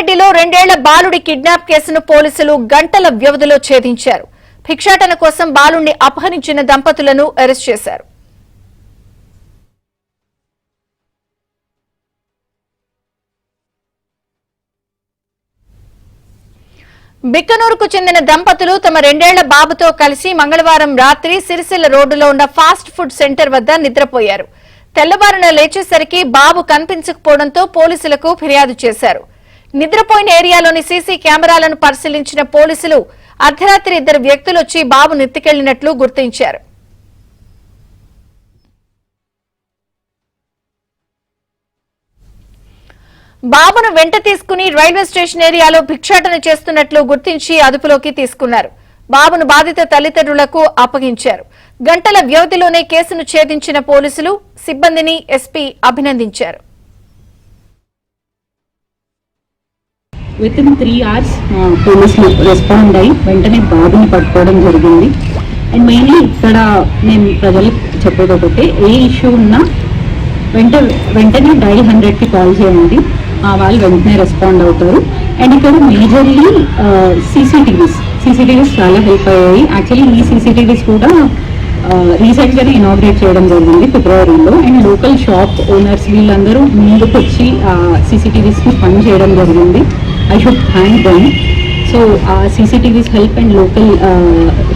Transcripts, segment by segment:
రంగారెడ్డిలో 2 ఏళ్ల బాలుడి కిడ్నాప్ కేసును పోలీసులు గంటల వ్యవధిలో ఛేదించారు. భిక్షాటన కోసం బాలుడిని అపహరించిన దంపతులను అరెస్ట్ చేశారు. బిక్కనూరుకు చెందిన దంపతులు తమ 2 ఏళ్ల బాబుతో కలిసి మంగళవారం రాత్రి సిరిసిల్ల రోడ్డులో ఉన్న ఫాస్ట్ ఫుడ్ సెంటర్ వద్ద నిద్రపోయారు. తెల్లవారున లేచేసరికి బాబు కనిపించకపోవడంతో పోలీసులకు ఫిర్యాదు చేశారు. నిద్రపోయిన ఏరియాలోని సీసీ కెమెరాలను పరిశీలించిన పోలీసులు అర్ధరాత్రి 2 వ్యక్తులు వచ్చి బాబును ఎత్తుకెళ్లినట్లు గుర్తించారు. బాబును వెంట తీసుకుని రైల్వే స్టేషన్ ఏరియాలో భిక్షాటన చేస్తున్నట్లు గుర్తించి అదుపులోకి తీసుకున్నారు. బాబును బాధిత తల్లిదండ్రులకు అప్పగించారు. గంటల వ్యవధిలోనే కేసును ఛేదించిన పోలీసులు సిబ్బందిని ఎస్పీ అభినందించారు. విత్ ఇన్ 3 hours పోలీసులు రెస్పాండ్ అయ్యి వెంటనే బాబుని పట్టుకోవడం జరిగింది. అండ్ మెయిన్లీ ఇక్కడ నేను ప్రజలకు చెప్పేది ఒకటే, ఏ ఇష్యూ ఉన్నా వెంటనే డైల్ 100కి కాల్ చేయండి, వాళ్ళు వెంటనే రెస్పాండ్ అవుతారు. అండ్ ఇక్కడ మేజర్లీ సీసీటీవీస్ చాలా హెల్ప్ అయ్యాయి. యాక్చువల్లీ ఈ సీసీటీవీస్ కూడా రీసెంట్గానే ఇనాగ్రేట్ చేయడం జరిగింది ఫిబ్రవరిలో. అండ్ లోకల్ షాప్ ఓనర్స్ వీళ్ళందరూ ముందుకు వచ్చి సీసీటీవీస్కి ఫండ్ చేయడం జరిగింది. I should thank them. So CCTV's help and local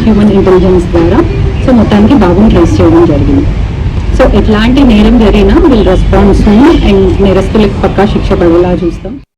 human intelligence ద్వారా సో మొత్తానికి బాబుని ట్రేస్ చేయడం జరిగింది. సో ఎట్లాంటి నేరం జరిగినా విల్ రెస్పాన్స్ అండ్ నేరస్తులకు పక్కా శిక్ష పడేలా చూస్తాం.